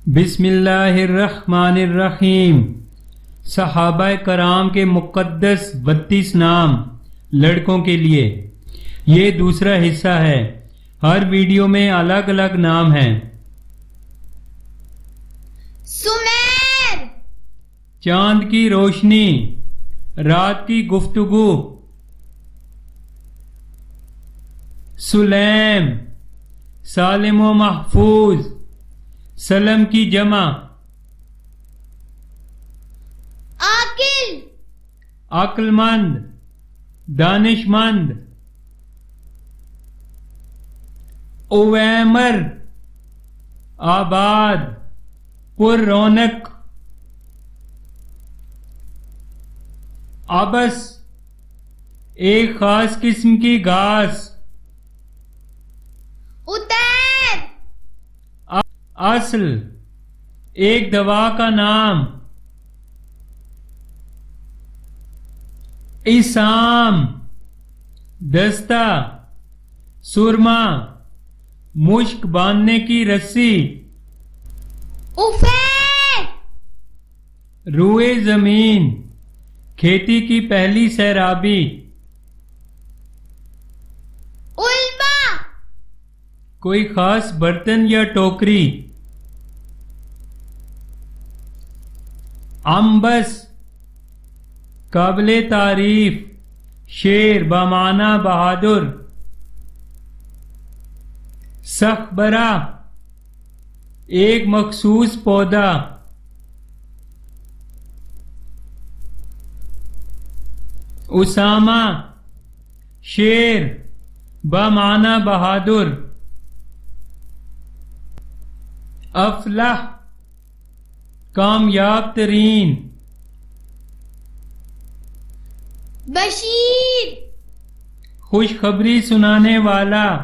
بسم اللہ الرحمن الرحیم۔ صحابہ کرام کے مقدس 32 نام لڑکوں کے لیے، یہ دوسرا حصہ ہے۔ ہر ویڈیو میں الگ الگ نام ہیں۔ سمیر، چاند کی روشنی، رات کی گفتگو۔ سلیم، سالم و محفوظ، سلم کی جمع۔ عاقل، عقل مند، دانش مند۔ اویمر، آباد، پر رونق۔ عبس، ایک خاص قسم کی گھاس۔ اتیر، اصل، ایک دوا کا نام۔ اسام، دستہ، سرما، مشک باندھنے کی رسی۔ افیق، روئے زمین، کھیتی کی پہلی سیرابی۔ علبہ، کوئی خاص برتن یا ٹوکری۔ امبس، قابل تعریف، شیر بمعنی بہادر۔ سخبرہ، ایک مخصوص پودا۔ اسامہ، شیر بمعنی بہادر۔ افلح، کامیاب ترین۔ بشیر، خوشخبری سنانے والا۔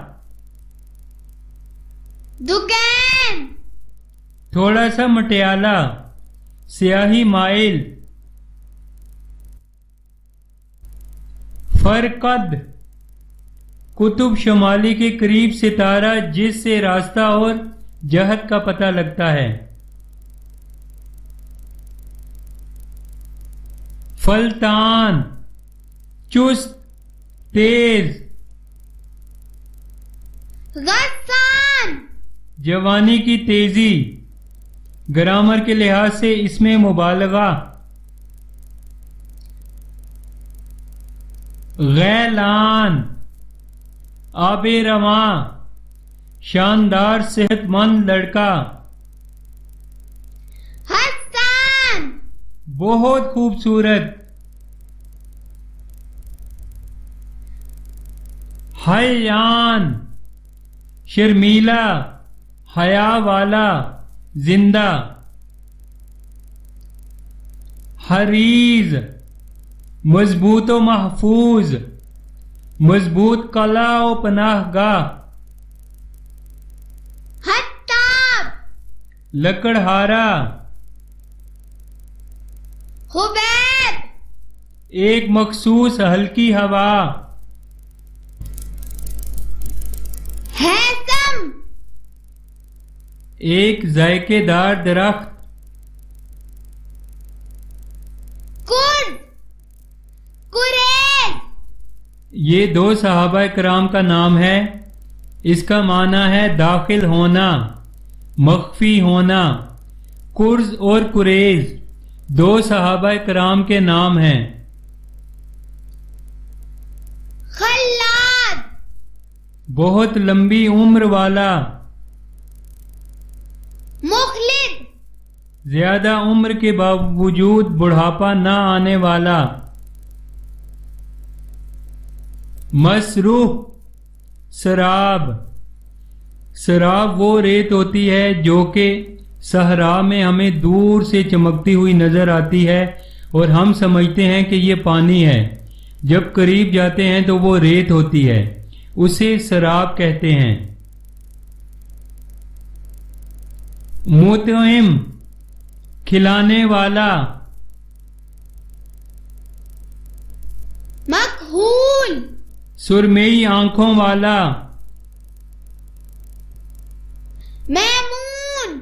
دکان، تھوڑا سا مٹیالہ، سیاہی مائل۔ فرقد، قطب شمالی کے قریب ستارہ جس سے راستہ اور جہت کا پتہ لگتا ہے۔ فلتان، چست، تیز۔ غسان، جوانی کی تیزی، گرامر کے لحاظ سے اس میں مبالغہ۔ غیلان، آب رواں، شاندار صحت مند لڑکا۔ حسان، بہت خوبصورت۔ حیان، شرمیلا، حیا والا، زندہ۔ حریز، مضبوط و محفوظ، مضبوط قلعہ و پناہ گاہ۔ حتاب، لکڑہارا۔ حبیب، ایک مخصوص ہلکی ہوا۔ ہیثم، ایک ذائقے دار درخت۔ کرد، قریش، یہ دو صحابہ کرام کا نام ہے۔ اس کا معنی ہے داخل ہونا، مخفی ہونا۔ کرز اور قریز دو صحابہ کرام کے نام ہیں۔ خلاد، بہت لمبی عمر والا۔ مخلد، زیادہ عمر کے باوجود بڑھاپا نہ آنے والا۔ مسروح، سراب۔ سراب وہ ریت ہوتی ہے جو کہ صحرا میں ہمیں دور سے چمکتی ہوئی نظر آتی ہے اور ہم سمجھتے ہیں کہ یہ پانی ہے، جب قریب جاتے ہیں تو وہ ریت ہوتی ہے، اسے سراب کہتے ہیں۔ مطعم، کھلانے والا۔ مکحول، سرمئی آنکھوں والا۔ میمون،